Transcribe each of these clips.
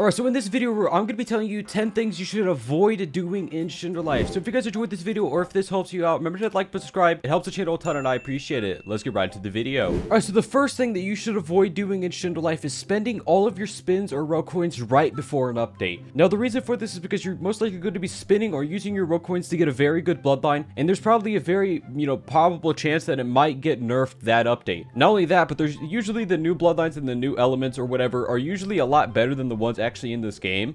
Alright, so in this video, I'm going to be telling you 10 things you should avoid doing in Shindo Life. So if you guys enjoyed this video or if this helps you out, remember to like and subscribe. It helps the channel a ton and I appreciate it. Let's get right into the video. Alright, so the first thing that you should avoid doing in Shindo Life is spending all of your spins or row coins right before an update. Now, the reason for this is because you're most likely going to be spinning or using your row coins to get a very good bloodline, and there's probably a very, probable chance that it might get nerfed that update. Not only that, but there's usually the new bloodlines and the new elements or whatever are usually a lot better than the ones actually in this game,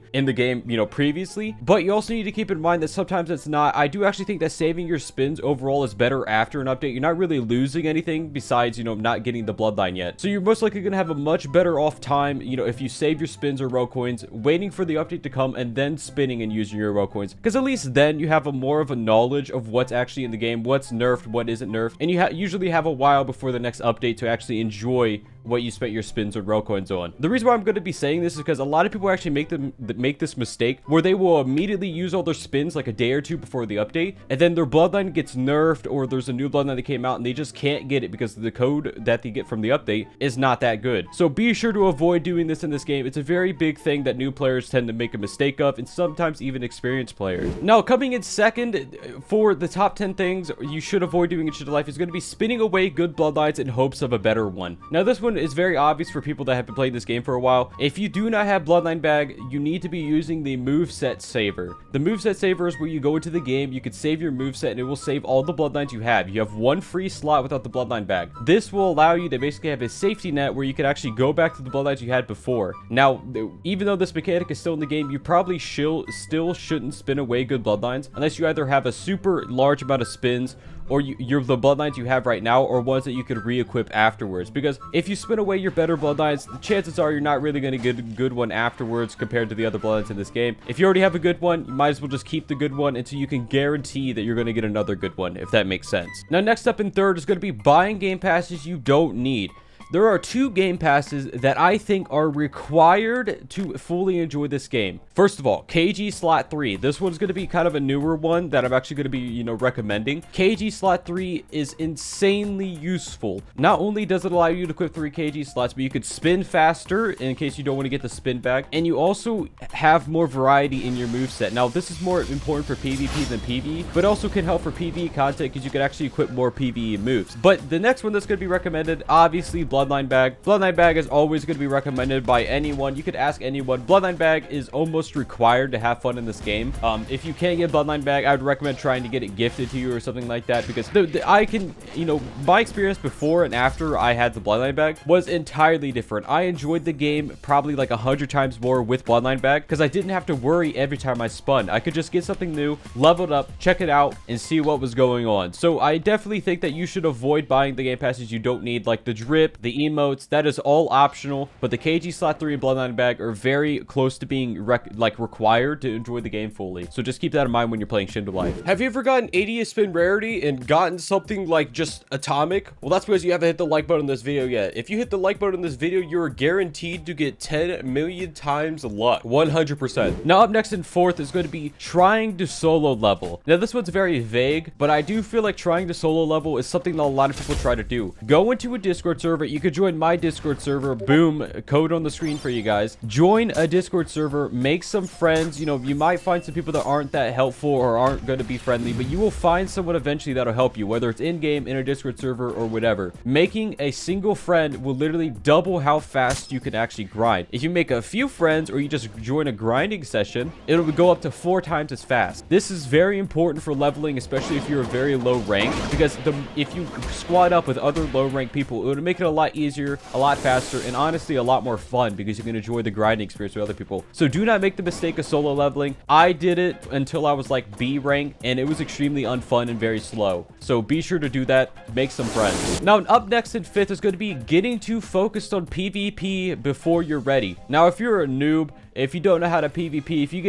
previously. But you also need to keep in mind that sometimes it's not. I do actually think that saving your spins overall is better after an update. You're not really losing anything besides, not getting the bloodline yet. So you're most likely going to have a much better off time, if you save your spins or row coins, waiting for the update to come and then spinning and using your row coins. Because at least then you have a more of a knowledge of what's actually in the game, what's nerfed, what isn't nerfed. And you usually have a while before the next update to actually enjoy what you spent your spins or row coins on. The reason why I'm going to be saying this is because a lot of people actually make this mistake where they will immediately use all their spins like a day or two before the update, and then their bloodline gets nerfed, or there's a new bloodline that came out and they just can't get it because the code that they get from the update is not that good. So be sure to avoid doing this in this game. It's a very big thing that new players tend to make a mistake of, and sometimes even experienced players. Now, coming in second for the top 10 things you should avoid doing in Shindo Life is going to be spinning away good bloodlines in hopes of a better one. Now, this one is very obvious for people that have been playing this game for a while. If you do not have bloodline bag, you need to be using the moveset saver. The moveset saver is where you go into the game, you could save your moveset, and it will save all the bloodlines you have. You have one free slot without the bloodline bag. This will allow you to basically have a safety net where you can actually go back to the bloodlines you had before. Now, even though this mechanic is still in the game, you probably still shouldn't spin away good bloodlines unless you either have a super large amount of spins, or you're the bloodlines you have right now, or ones that you could re-equip afterwards. Because if you spin away your better bloodlines, the chances are you're not really going to get a good one afterwards compared to the other bloodlines in this game. If you already have a good one, you might as well just keep the good one until you can guarantee that you're going to get another good one, if that makes sense. Now, next up in third is going to be buying game passes you don't need. There are two game passes that I think are required to fully enjoy this game. First of all, KG slot 3. This one's going to be kind of a newer one that I'm actually going to be, recommending. KG slot 3 is insanely useful. Not only does it allow you to equip 3 KG slots, but you could spin faster in case you don't want to get the spin back. And you also have more variety in your moveset. Now, this is more important for PvP than PvE, but also can help for PvE content because you can actually equip more PvE moves. But the next one that's going to be recommended, obviously, Bloodline Bag. Bloodline Bag is always going to be recommended by anyone. You could ask anyone. Bloodline Bag is almost required to have fun in this game. If you can't get Bloodline Bag, I would recommend trying to get it gifted to you or something like that, because I can, my experience before and after I had the Bloodline Bag was entirely different. I enjoyed the game probably like 100 times more with Bloodline Bag because I didn't have to worry every time I spun. I could just get something new, level it up, check it out, and see what was going on. So I definitely think that you should avoid buying the game passes you don't need, like the drip, the emotes. That is all optional, but the KG slot 3 and Bloodline Bag are very close to being required to enjoy the game fully. So just keep that in mind when you're playing Shindo Life. Have you ever gotten 80th spin rarity and gotten something like just atomic? Well, that's because you haven't hit the like button on this video yet. If you hit the like button on this video, you're guaranteed to get 10 million times luck. 100%. Now, up next in fourth is going to be trying to solo level. Now, this one's very vague, but I do feel like trying to solo level is something that a lot of people try to do. Go into a Discord server. You could join my Discord server. Boom, code on the screen for you guys. Join a Discord server, make some friends. You might find some people that aren't that helpful or aren't going to be friendly, but you will find someone eventually that'll help you, whether it's in-game, in a Discord server, or whatever. Making a single friend will literally double how fast you can actually grind. If you make a few friends or you just join a grinding session, it'll go up to 4 times as fast. This is very important for leveling, especially if you're a very low rank, because if you squad up with other low rank people, it'll make it a lot easier, a lot faster, and honestly a lot more fun because you can enjoy the grinding experience with other people. So do not make the mistake of solo leveling. I did it until I was like B rank, and it was extremely unfun and very slow. So be sure to do that. Make some friends. Now, up next in fifth is going to be getting too focused on PvP before you're ready. Now, if you're a noob, if you don't know how to PvP, if you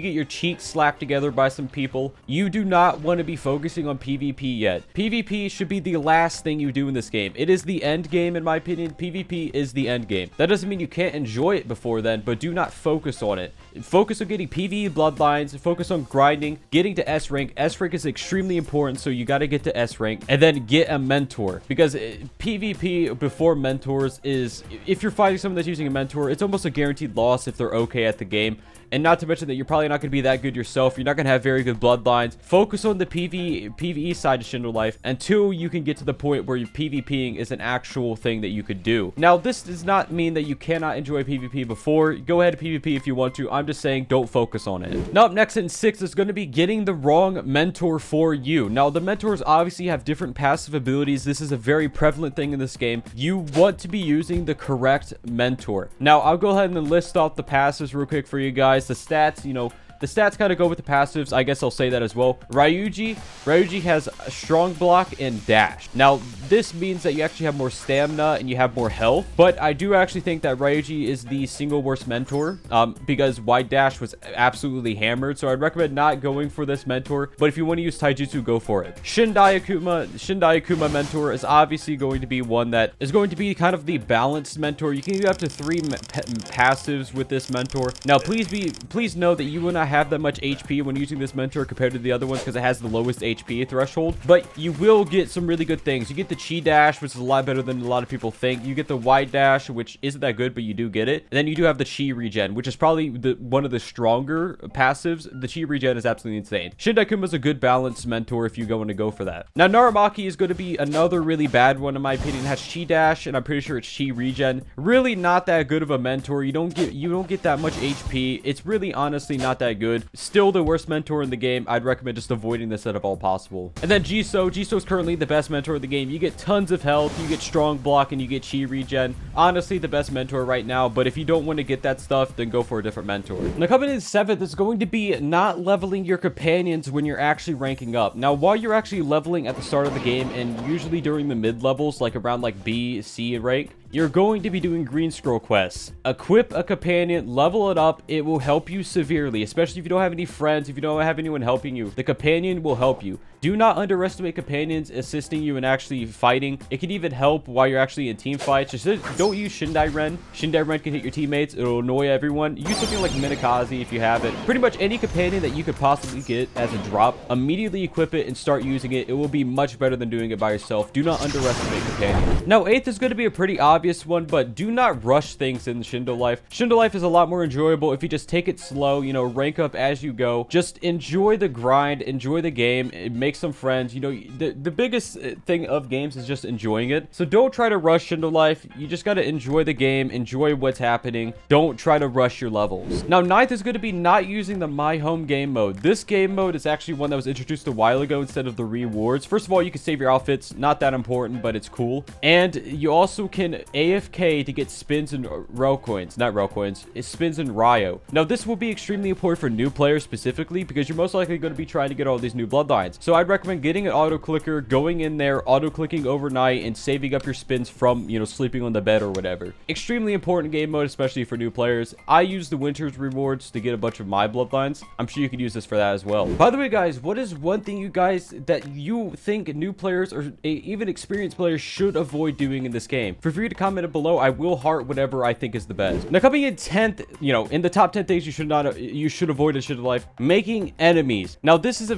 get your cheeks slapped together by some people, you do not want to be focusing on PvP yet. PvP should be the last thing you do in this game. It is the end end game, in my opinion. PvP is the end game. That doesn't mean you can't enjoy it before then, but do not focus on it. Focus on getting PvE bloodlines, focus on grinding, getting to S rank. S rank is extremely important, so you got to get to S rank, and then get a mentor, because PvP before mentors is, if you're fighting someone that's using a mentor, it's almost a guaranteed loss if they're okay at the game. And not to mention that you're probably not going to be that good yourself. You're not going to have very good bloodlines. Focus on the PvE side of Shindo Life until you can get to the point where PvPing is an actual thing that you could do. Now, this does not mean that you cannot enjoy PvP before. Go ahead and PvP if you want to. I'm just saying don't focus on it. Now, up next in 6 is going to be getting the wrong mentor for you. Now, the mentors obviously have different passive abilities. This is a very prevalent thing in this game. You want to be using the correct mentor. Now, I'll go ahead and list off the passives real quick for you guys. The stats, you know, the stats kind of go with the passives. I guess I'll say that as well. Ryuji has a strong block and dash. Now, this means that you actually have more stamina and you have more health. But I do actually think that Ryuji is the single worst mentor because wide dash was absolutely hammered. So I'd recommend not going for this mentor. But if you want to use Taijutsu, go for it. Shindai Akuma mentor is obviously going to be one that is going to be kind of the balanced mentor. You can do up to 3 passives with this mentor. Now, please know that you will not have that much HP when using this mentor compared to the other ones because it has the lowest HP threshold, but you will get some really good things. You get the chi dash, which is a lot better than a lot of people think. You get the wide dash, which isn't that good, but you do get it. And then you do have the chi regen, which is probably one of the stronger passives. The chi regen is absolutely insane. Shindai is a good balanced mentor if you want to go for that. Now, Naramaki is going to be another really bad one in my opinion. It has chi dash, and I'm pretty sure it's chi regen. Really not that good of a mentor. You don't get that much HP. It's really honestly not that good. Still the worst mentor in the game. I'd recommend just avoiding this at all possible. And then Jisoo is currently the best mentor in the game. You get tons of health, you get strong block, and you get chi regen. Honestly, the best mentor right now, but if you don't want to get that stuff, then go for a different mentor. Now, coming in 7th is going to be not leveling your companions when you're actually ranking up. Now, while you're actually leveling at the start of the game, and usually during the mid levels, like around like B, C rank, you're going to be doing green scroll quests. Equip a companion, level it up. It will help you severely, especially if you don't have any friends, if you don't have anyone helping you. The companion will help you. Do not underestimate companions assisting you in actually fighting. It can even help while you're actually in team fights. Just don't use Shindai Ren. Shindai Ren can hit your teammates. It'll annoy everyone. Use something like Minakaze if you have it. Pretty much any companion that you could possibly get as a drop, immediately equip it and start using it. It will be much better than doing it by yourself. Do not underestimate companions. Now, 8th is going to be a pretty obvious one, but do not rush things in Shindo Life. Shindo Life is a lot more enjoyable if you just take it slow, you know, rank up as you go. Just enjoy the grind, enjoy the game, make some friends. You know, the biggest thing of games is just enjoying it. So don't try to rush Shindo Life. You just got to enjoy the game, enjoy what's happening. Don't try to rush your levels. Now, 9th is going to be not using the My Home game mode. This game mode is actually one that was introduced a while ago instead of the rewards. First of all, you can save your outfits. Not that important, but it's cool. And you also can AFK to get spins and Rel coins. Not Rel coins. It's spins and Ryo. Now, this will be extremely important for new players specifically because you're most likely going to be trying to get all these new bloodlines. So I'd recommend getting an auto clicker, going in there, auto clicking overnight, and saving up your spins from, you know, sleeping on the bed or whatever. Extremely important game mode, especially for new players. I use the Winter's rewards to get a bunch of my bloodlines. I'm sure you could use this for that as well. By the way, guys, what is one thing you guys that you think new players or even experienced players should avoid doing in this game? Feel free to comment it below. I will heart whatever I think is the best. Now, coming in 10th, you know, in the top 10 things you should avoid in Shindo Life, making enemies. Now, this is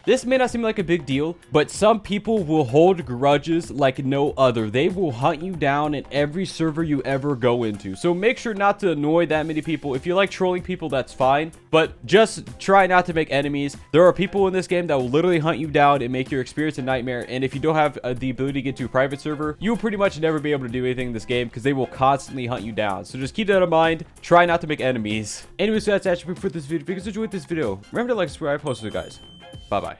this may not seem like a big deal, but some people will hold grudges like no other. They will hunt you down in every server you ever go into. So make sure not to annoy that many people. If you like trolling people, that's fine, but just try not to make enemies. There are people in this game that will literally hunt you down and make your experience a nightmare. And if you don't have the ability to get to a private server, you'll pretty much never be able to do anything in this game because they will constantly hunt you down. So just keep that in mind. Try not to make enemies. Anyways, that's actually for this video. If you guys enjoyed this video, remember to like, subscribe, post it, guys. Bye bye.